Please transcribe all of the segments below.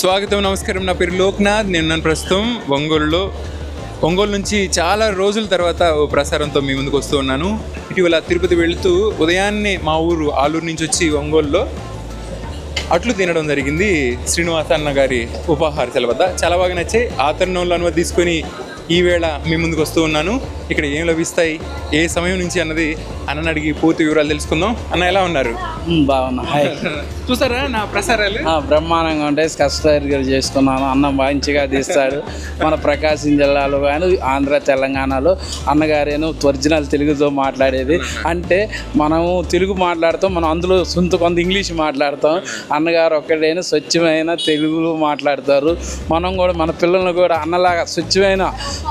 స్వాగతం, నమస్కారం. నా పేరు లోక్నాథ్. నేను ప్రస్తుతం ఒంగోలు నుంచి చాలా రోజుల తర్వాత ఓ ప్రసారంతో మీ ముందుకు వస్తూ ఉన్నాను. ఇటీవల తిరుపతి వెళుతూ ఉదయాన్నే మా ఊరు ఆలూరు నుంచి వచ్చి ఒంగోలులో అట్లు తినడం జరిగింది. శ్రీనివాస అన్న గారి ఉపాహారశాల వద్ద చాలా బాగా నచ్చాయి. ఆ తరుణంలో అనుమతి తీసుకొని ఈవేళ మీ ముందుకు వస్తూ ఉన్నాను. ఇక్కడ ఏం లభిస్తాయి, ఏ సమయం నుంచి అన్నది అన్నని అడిగి పూర్తి వివరాలు తెలుసుకుందాం. అన్న ఎలా ఉన్నారు? బాగున్నా. హాయ్. చూసారా నా ప్రసారాలు? బ్రహ్మాండంగా ఉంటాయి. కష్టంగా చేసుకున్నాను. అన్నం మంచిగా తీస్తాడు. మన ప్రకాశం జిల్లాలో కానీ ఆంధ్ర తెలంగాణలో అన్నగారేను ఒరిజినల్ తెలుగుతో మాట్లాడేది. అంటే మనము తెలుగు మాట్లాడతాం, మనం అందులో కొంత ఇంగ్లీష్ మాట్లాడతాం. అన్నగారు ఒక్కడైనా స్వచ్ఛమైన తెలుగులో మాట్లాడతారు. మనం కూడా మన పిల్లలను కూడా అన్నలాగా స్వచ్ఛమైన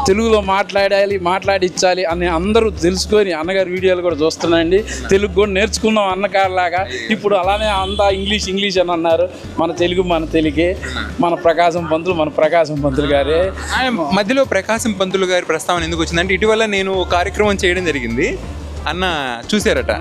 తెలుగులో మాట్లాడించాలి అని అందరూ తెలుసుకొని అన్నగారి వీడియోలు కూడా చూస్తున్నాండి. తెలుగు కూడా నేర్చుకున్నాం అన్నగారిలాగా. ఇప్పుడు అలానే అంతా ఇంగ్లీష్ అని అన్నారు. మన తెలుగే. మన ప్రకాశం పంతులు గారే. మధ్యలో ప్రకాశం పంతులు గారి ప్రస్తావన ఎందుకు వచ్చిందంటే, ఇటీవల నేను కార్యక్రమం చేయడం జరిగింది. అన్న చూసారట.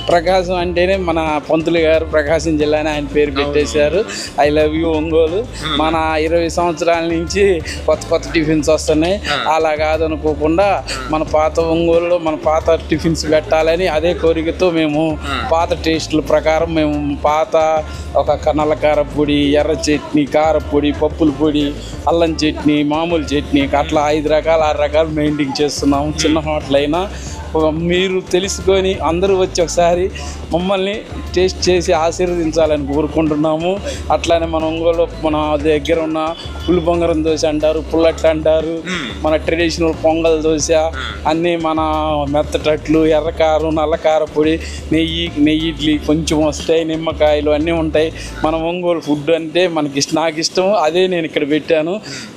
ప్రకాశం అంటేనే మన పంతులు గారు ప్రకాశం జిల్లాని ఆయన పేరు పెట్టేశారు. I love you Ongole. మన 20 సంవత్సరాల నుంచి కొత్త టిఫిన్స్ వస్తున్నాయి. అలా కాదనుకోకుండా మన పాత ఒంగోలులో మన పాత టిఫిన్స్ పెట్టాలని అదే కోరికతో మేము పాత టేస్టుల ప్రకారం మేము పాత ఒక నల్ల కారపొడి, ఎర్ర చట్నీ, కారపొడి, పప్పుల పొడి, అల్లం చట్నీ, మామూలు చట్నీ అట్లా 5 రకాలు 6 రకాలు మెయింటైన్ చేస్తున్నాము. చిన్న హోటల్ అయినా మీరు తెలుసుకొని అందరూ వచ్చి ఒకసారి మమ్మల్ని టేస్ట్ చేసి ఆశీర్వదించాలని కోరుకుంటున్నాము. అట్లానే మన ఒంగోలు మన దగ్గర ఉన్న పులి బొంగరం దోశ అంటారు, పుల్లట్లు అంటారు, మన ట్రెడిషనల్ పొంగల్ దోశ, అన్నీ మన మెత్తటట్లు, ఎర్రకారం, నల్లకార పొడి, నెయ్యి ఇడ్లీ కొంచెం వస్తాయి, నిమ్మకాయలు అన్నీ ఉంటాయి. మన ఒంగోలు ఫుడ్ అంటే నాకు ఇష్టం. అదే నేను ఇక్కడ పెట్టాను.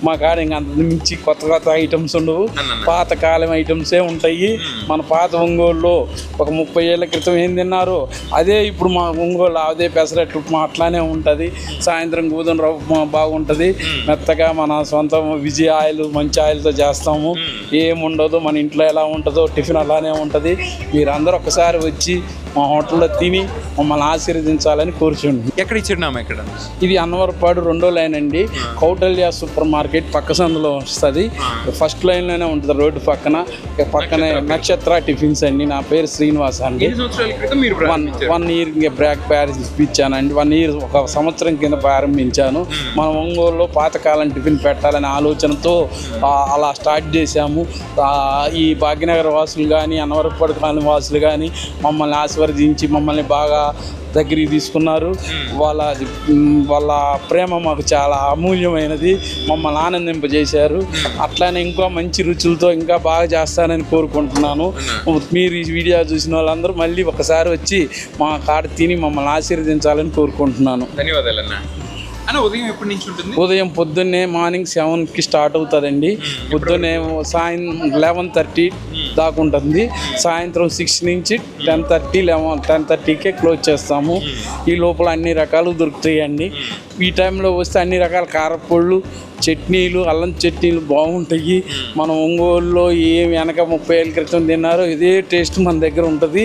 మా కాడ ఇంకా అంత మించి కొత్త ఐటమ్స్ ఉండవు. పాతకాలం ఐటమ్సే ఉంటాయి. మన పాత ఒంగోలులో ఒక 30 ఏళ్ళ క్రితం ఏం తిన్నారో అదే ఇప్పుడు మా ఒంగోలు అదే పెసరట్టు ఉప్మా అట్లానే ఉంటుంది. సాయంత్రం గోధుమ రవ్వ ఉప్మా బాగుంటుంది. మెత్తగా మన సొంత విజయ ఆయిల్ మంచి ఆయిల్తో చేస్తాము. ఏముండదు, మన ఇంట్లో ఎలా ఉంటుందో టిఫిన్ అలానే ఉంటుంది. మీరందరూ ఒకసారి వచ్చి మా హోటల్లో తిని మమ్మల్ని ఆశీర్వదించాలని కోరుచుండి. ఎక్కడ ఇచ్చిన్నాము? ఇక్కడ ఇది అన్నవరపాడు 2వ లైన్ అండి. కౌటల్య సూపర్ మార్కెట్ పక్క సందులో వస్తుంది. ఫస్ట్ లైన్లోనే ఉంటుంది, రోడ్డు పక్కనే నక్షత్ర టిఫిన్స్ అండి. నా పేరు శ్రీనివాస అండి. 1 ఇయర్ బ్రాక్ ప్రారంభించానండి. 1 ఇయర్ 1 సంవత్సరం కింద ప్రారంభించాను. మన ఒంగోలులో పాతకాలం టిఫిన్ పెట్టాలనే ఆలోచనతో అలా స్టార్ట్ చేశాము. ఈ భాగ్యనగర్ వాసులు కానీ అన్నవరపాడు కాలనీ వాసులు కానీ మమ్మల్ని ఆశీర్వదించి మమ్మల్ని బాగా దగ్గరికి తీసుకున్నారు. వాళ్ళ ప్రేమ మాకు చాలా అమూల్యమైనది. మమ్మల్ని ఆనందింపజేశారు. అట్లానే ఇంకా మంచి రుచులతో ఇంకా బాగా చేస్తానని కోరుకుంటున్నాను. మీరు ఈ వీడియో చూసిన వాళ్ళందరూ మళ్ళీ ఒకసారి వచ్చి మా కాడ తిని మమ్మల్ని ఆశీర్వదించాలని కోరుకుంటున్నాను. ధన్యవాదాలన్న. ఉదయం ఎప్పటి నుంచి ఉంటుంది? ఉదయం పొద్దున్నే మార్నింగ్ 7కి స్టార్ట్ అవుతుందండి. పొద్దున్నే 11:30 దాకా ఉంటుంది. సాయంత్రం 6 నుంచి 10:30కే క్లోజ్ చేస్తాము. ఈ లోపల అన్ని రకాలు దొరుకుతాయండి. ఈ టైంలో వస్తే అన్ని రకాల కారపొళ్ళు, చట్నీలు, అల్లం చట్నీలు బాగుంటాయి. మనం ఒంగోలులో వెనక 30 ఏళ్ళ క్రితం తిన్నారో ఇదే టేస్ట్ మన దగ్గర ఉంటుంది.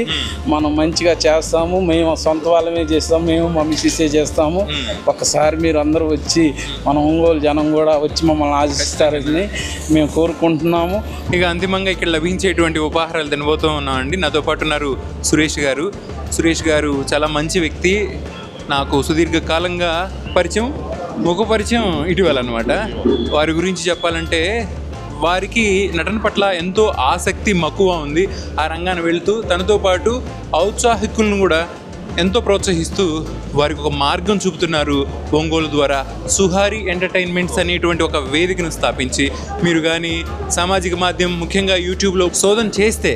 మనం మంచిగా చేస్తాము. మేము సొంత వాళ్ళమే చేస్తాము. మేము మా మిస్సెసే చేస్తాము. ఒకసారి మీరు అందరూ వచ్చి మన ఒంగోలు జనం కూడా వచ్చి మమ్మల్ని ఆశిస్తారని మేము కోరుకుంటున్నాము. ఇక అంతిమంగా ఇక్కడ లభించేటువంటి ఉపాహారాలు తినబోతూ ఉన్నామండి. నాతో పాటు ఉన్నారు సురేష్ గారు చాలా మంచి వ్యక్తి. నాకు సుదీర్ఘకాలంగా ముఖ పరిచయం ఇటీవల అనమాట. వారి గురించి చెప్పాలంటే వారికి నటన పట్ల ఎంతో ఆసక్తి, మక్కువ ఉంది. ఆ రంగాన్ని వెళుతూ తనతో పాటు ఔత్సాహికులను కూడా ఎంతో ప్రోత్సహిస్తూ వారికి ఒక మార్గం చూపుతున్నారు. ఒంగోలు ద్వారా సుహారి ఎంటర్టైన్మెంట్స్ అనేటువంటి ఒక వేదికను స్థాపించి మీరు కానీ సామాజిక మాధ్యమం ముఖ్యంగా యూట్యూబ్లో శోధన చేస్తే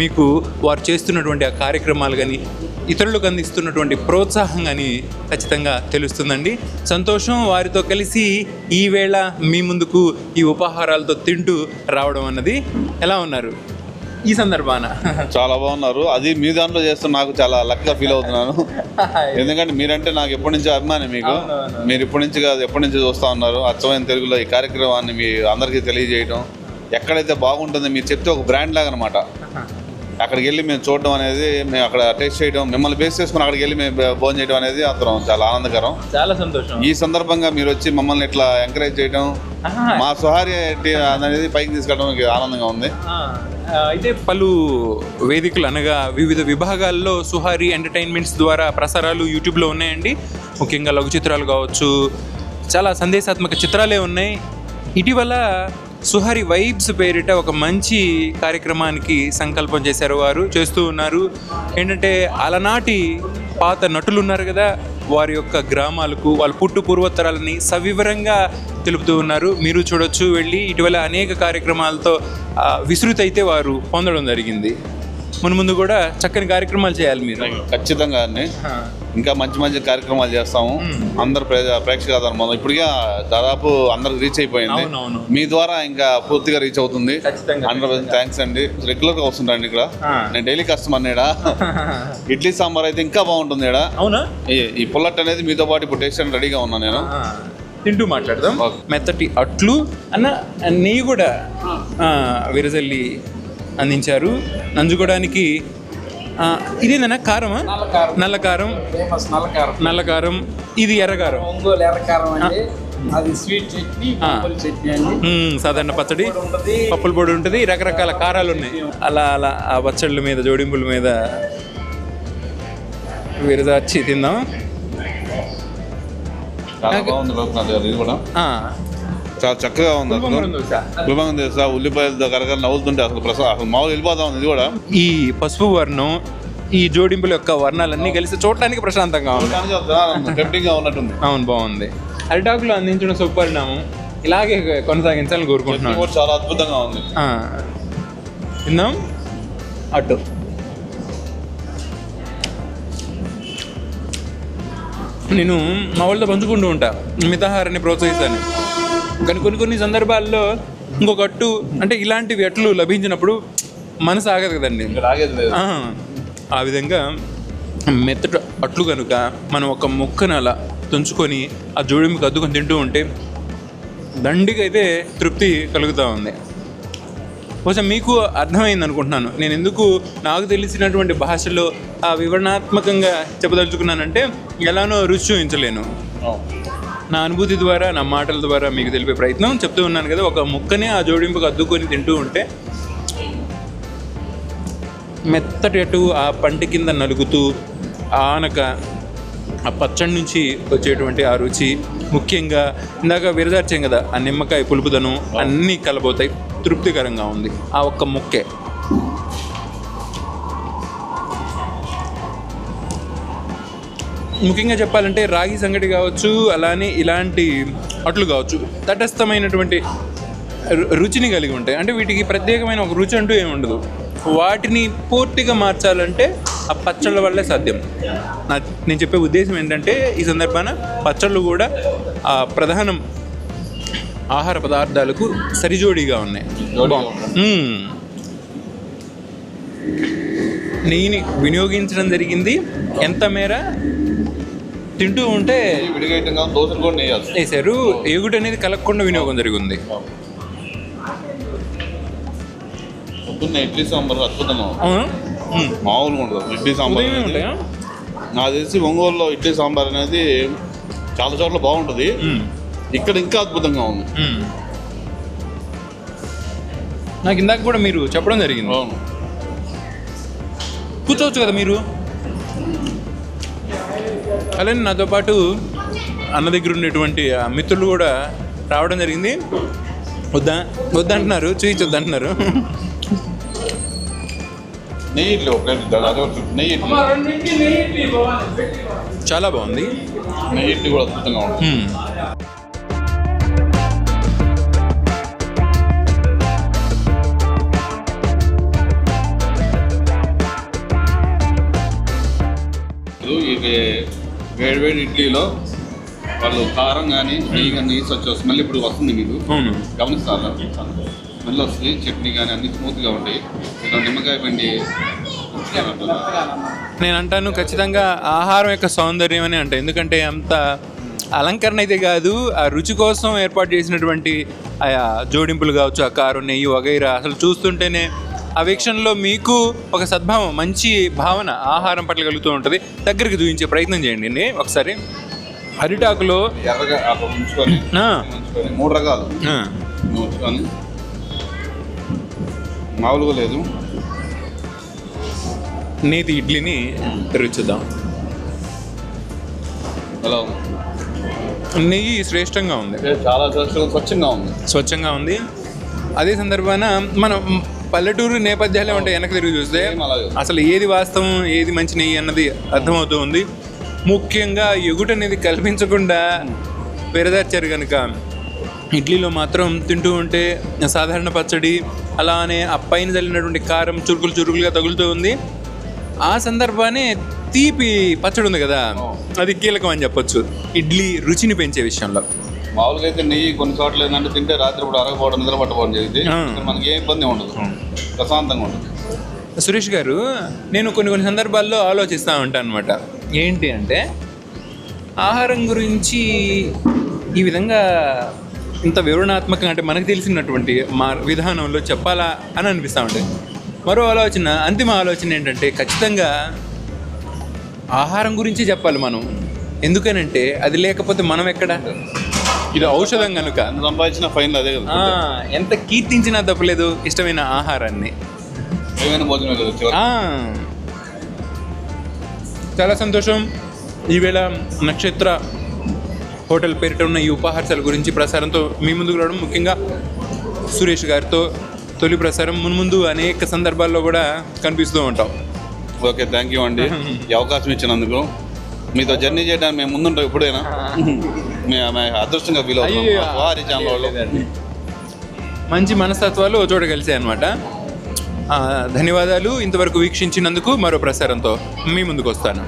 మీకు వారు చేస్తున్నటువంటి ఆ కార్యక్రమాలు కానీ ఇతరులకు అందిస్తున్నటువంటి ప్రోత్సాహం కానీ ఖచ్చితంగా తెలుస్తుందండి. సంతోషం వారితో కలిసి ఈవేళ మీ ముందుకు ఈ ఉపాహారాలతో తింటూ రావడం అన్నది. ఎలా ఉన్నారు ఈ సందర్భాన? చాలా బాగున్నారు. అది మీ దాంట్లో చేస్తున్న నాకు చాలా లక్గా ఫీల్ అవుతున్నాను. ఎందుకంటే మీరంటే నాకు ఎప్పటి నుంచో అభిమానం. మీరు ఇప్పటి నుంచి కాదు, ఎప్పటి నుంచి చూస్తూ ఉన్నారు. అచ్చమైన తెలుగులో ఈ కార్యక్రమాన్ని మీ అందరికీ తెలియజేయడం ఎక్కడైతే బాగుంటుందో మీరు చెప్తే ఒక బ్రాండ్ లాగా అనమాట. అక్కడికి వెళ్ళి మేము చూడడం అనేది, మేము అక్కడ టేస్ట్ చేయడం, మిమ్మల్ని బేస్ చేసుకుని అక్కడికి వెళ్ళి మేము భోజనం చేయడం అనేది అందరం చాలా ఆనందకరం. చాలా సంతోషం. ఈ సందర్భంగా మీరు వచ్చి మమ్మల్ని ఇట్లా ఎంకరేజ్ చేయడం, మా సుహారి అనేది పైకి తీసుకెళ్ళడం ఆనందంగా ఉంది. అయితే పలు వేదికలు అనగా వివిధ విభాగాల్లో సుహారి ఎంటర్టైన్మెంట్స్ ద్వారా ప్రసారాలు యూట్యూబ్లో ఉన్నాయండి. ముఖ్యంగా లఘు చిత్రాలు కావచ్చు, చాలా సందేశాత్మక చిత్రాలే ఉన్నాయి. ఇటీవల సుహారి వైబ్స్ పేరిట ఒక మంచి కార్యక్రమానికి సంకల్పం చేశారు, వారు చేస్తూ ఉన్నారు. ఏంటంటే అలనాటి పాత నటులు ఉన్నారు కదా, వారి యొక్క గ్రామాలకు వాళ్ళ పుట్టు పూర్వోత్తరాలని సవివరంగా తెలుపుతూ ఉన్నారు. మీరు చూడొచ్చు వెళ్ళి. ఇటీవల అనేక కార్యక్రమాలతో విస్తృతి అయితే వారు పొందడం జరిగింది. ముందు కూడా చక్కని కార్యక్రమాలు చేయాలి మీరు. ఖచ్చితంగా ఇంకా మంచి మంచి కార్యక్రమాలు చేస్తాము. అందరు ప్రేక్షకాదరణ ఇప్పటికే దాదాపు అందరికి రీచ్ అయిపోయింది. మీ ద్వారా ఇంకా పూర్తిగా రీచ్ అవుతుంది. 100% థ్యాంక్స్ అండి. రెగ్యులర్ గా వస్తుంటాండి ఇక్కడ. నేను డైలీ కస్టమర్ నేడా. ఇడ్లీ సాంబార్ అయితే ఇంకా బాగుంటుంది ఇక్కడ. అవునా? ఈ పుల్లట్ అనేది మీతో పాటు ఇప్పుడు టేస్ట్ అని రెడీగా ఉన్నాను నేను. తింటూ మాట్లాడదాం. మెత్తటి అట్లు అన్న నెయ్యి కూడా విరజల్లి అందించారు. నంజుకోవడానికి ఇదేనా కారమా? నల్ల కారం, నల్ల కారం. ఇది ఎర్రకారం, ఒంగోలు ఎర్రకారం అండి. అది స్వీట్ చట్నీ, చట్నీ అండి. సాధారణ పచ్చడి, పప్పుల పొడి ఉంటుంది, రకరకాల కారాలు ఉన్నాయి. అలా అలా ఆ పచ్చళ్ళ మీద, జోడింపుల మీద విరజార్చి తిందాం. చాలా చక్కగా ఉంది. గుల్బంగం తెలుసా, ఉల్లిపాయలు కరకర నవ్వుతుంటే అసలు మామూలు వెళ్ళిపోతా ఉంది. ఇది కూడా ఈ పసుపు వర్ణం, ఈ జోడింపుల యొక్క వర్ణాలన్నీ కలిసి చూడటానికి ప్రశాంతంగా ఉంది, టెంప్టింగ్గా ఉన్నట్టుంది. అవును, బాగుంది. అరిటాకులు అందించడం సుపరిణామం. ఇలాగే కొనసాగించాలని కోరుకుంటున్నాను. చాలా అద్భుతంగా ఉంది. తిందాం. అటు నేను మా వాళ్ళతో పంచుకుంటూ ఉంటా, మితాహారాన్ని ప్రోత్సహిస్తాను. కానీ కొన్ని సందర్భాల్లో ఇంకొక అట్టు అంటే ఇలాంటివి అట్లు లభించినప్పుడు మనసు ఆగదు కదండి. ఆ విధంగా మెత్తటి అట్లు కనుక మనం ఒక ముక్కను అలా తుంచుకొని ఆ జోడింపుకి అద్దుకొని తింటూ ఉంటే దండిగా అయితే తృప్తి కలుగుతూ ఉంది. బహుశా మీకు అర్థమైంది అనుకుంటున్నాను నేను ఎందుకు నాకు తెలిసినటువంటి భాషలో ఆ వివరణాత్మకంగా చెప్పదలుచుకున్నానంటే ఎలానో రుచి చూపించలేను. నా అనుభూతి ద్వారా, నా మాటల ద్వారా మీకు తెలిపే ప్రయత్నం చెప్తూ ఉన్నాను కదా. ఒక ముక్కనే ఆ జోడింపుకు అద్దుకొని తింటూ ఉంటే మెత్తటి అటు ఆ పంటి కింద నలుగుతూ ఆనక ఆ పచ్చడి నుంచి వచ్చేటువంటి ఆ రుచి, ముఖ్యంగా ఇందాక విరదార్చాం కదా ఆ నిమ్మకాయ పులుపుదనం, అన్నీ కలబోతాయి. తృప్తికరంగా ఉంది ఆ ఒక్క ముక్కే. ముఖ్యంగా చెప్పాలంటే రాగి సంగటి కావచ్చు, అలానే ఇలాంటి అట్లు కావచ్చు, తటస్థమైనటువంటి రుచిని కలిగి ఉంటాయి. అంటే వీటికి ప్రత్యేకమైన ఒక రుచి అంటూ ఏమి ఉండదు. వాటిని పూర్తిగా మార్చాలంటే ఆ పచ్చళ్ళ వల్లే సాధ్యం. నేను చెప్పే ఉద్దేశం ఏంటంటే ఈ సందర్భాన పచ్చళ్ళు కూడా ఆ ప్రధానం ఆహార పదార్థాలకు సరిజోడిగా ఉన్నాయి. నెయ్యిని వినియోగించడం జరిగింది. ఎంత మేర తింటూ ఉంటే వేసారు. ఎగుడు అనేది కలగకుండా వినియోగం జరిగింది. ఇడ్లీ సాంబార్ అద్భుతంగా మామూలుగా ఉండదు. ఇడ్లీ సాంబార్ నాకు తెలిసి ఒంగోలులో ఇడ్లీ సాంబార్ అనేది చాలా చోట్ల బాగుంటుంది, ఇక్కడ ఇంకా అద్భుతంగా ఉంది. నాకు ఇందాక కూడా మీరు చెప్పడం జరిగింది. కూర్చోవచ్చు కదా మీరు. అలానే నాతో పాటు అన్న దగ్గర ఉండేటువంటి మిత్రులు కూడా రావడం జరిగింది. వద్దంటున్నారు, చూయించొద్దంటున్నారు. చాలా బాగుంది. నెయ్యి కూడా అద్భుతంగా ఉంది. వేడివేడి ఇడ్లీలో వాళ్ళు కారం కానీ నెయ్యి కానీ నీసు వచ్చే స్మెల్ ఇప్పుడు వస్తుంది. మీకు గమనిస్తారా? స్మెల్ వస్తుంది. చట్నీ కానీ అన్ని స్మూత్గా ఉంటాయి. నిమ్మకాయ పిండి నేను అంటాను ఖచ్చితంగా ఆహారం యొక్క సౌందర్యం అని అంట. ఎందుకంటే అంత అలంకరణ అయితే కాదు, ఆ రుచి కోసం ఏర్పాటు చేసినటువంటి ఆయా జోడింపులు కావచ్చు, ఆ కారం, నెయ్యి వగైరా అసలు చూస్తుంటేనే ఆ వీక్షణలో మీకు ఒక సద్భావం, మంచి భావన ఆహారం పట్ల కలుగుతూ ఉంటుంది. దగ్గరికి చూపించే ప్రయత్నం చేయండి ఒకసారి. అరిటాకులో ఎర్రగా అక్కడ ఉంచుకొని ఆ, 3 రకాలు ఆ, ఉంచుకొని, మామూలుగా లేదు. నేతి ఇడ్లీని రుచుద్దాం. ఎలా ఉంది? నెయ్యి శ్రేష్టంగా ఉంది, చాలా స్వచ్ఛంగా ఉంది. స్వచ్ఛంగా ఉంది. అదే సందర్భాన మనం పల్లెటూరు నేపథ్యాలే ఉంటాయి. వెనక్కి తిరిగి చూస్తే అలాగే. అసలు ఏది వాస్తవం, ఏది మంచి నెయ్యి అన్నది అర్థమవుతూ ఉంది. ముఖ్యంగా ఎగుట అనేది కల్పించకుండా పెరదార్చారు కనుక ఇడ్లీలో మాత్రం తింటూ ఉంటే సాధారణ పచ్చడి, అలానే ఆ పైన చల్లినటువంటి కారం చురుకులుగా తగులుతూ ఉంది. ఆ సందర్భానే తీపి పచ్చడి ఉంది కదా, అది కీలకం అని చెప్పొచ్చు ఇడ్లీ రుచిని పెంచే విషయంలో. మామూలుగా అయితే నెయ్యి కొన్ని చోట్ల ఏంటంటే తింటే రాత్రి ఇప్పుడు అరగపోవడం, నిద్ర పట్టకపోవడం జరిగింది. మనకి ఏ ఇబ్బంది ఉండదు, ప్రశాంతంగా ఉంటుంది. సురేష్ గారు, నేను కొన్ని సందర్భాల్లో ఆలోచిస్తూ ఉంటాను అనమాట. ఏంటి అంటే ఆహారం గురించి ఈ విధంగా ఇంత వివరణాత్మకంగా, అంటే మనకు తెలిసినటువంటి మా విధానంలో చెప్పాలా అని అనిపిస్తూ ఉంటుంది. మరో ఆలోచన, అంతిమ ఆలోచన ఏంటంటే ఖచ్చితంగా ఆహారం గురించి చెప్పాలి మనం. ఎందుకనంటే అది లేకపోతే మనం ఎక్కడ? ఇది ఔషధం కనుక సంపాదించిన ఫైన్ అదే కదా, ఎంత కీర్తించినా తప్పలేదు ఇష్టమైన ఆహారాన్ని. ఏమైనా భోజనం కదా చివరికి. చాలా సంతోషం. ఈవేళ నక్షత్ర హోటల్ పేరిట ఉన్న ఈ ఉపాహారాల గురించి ప్రసారంతో మీ ముందుకు రావడం, ముఖ్యంగా సురేష్ గారితో తొలి ప్రసారం. మున్ముందు అనేక సందర్భాల్లో కూడా కనిపిస్తూ ఉంటాం. ఓకే, థ్యాంక్ యూ అండి ఈ అవకాశం ఇచ్చినందుకు. మీతో జర్నీ చేయడానికి మేము ముందుంటాం ఎప్పుడైనా. మేము అదృష్టంగా ఫీల్ అవుతాం వారి ఛానల్ వాళ్ళు. మంచి మనస్తత్వాలు ఓ చోట కలిసాయి అనమాట. ధన్యవాదాలు. ఇంతవరకు వీక్షించినందుకు మరో ప్రసారంతో మీ ముందుకు వస్తాను.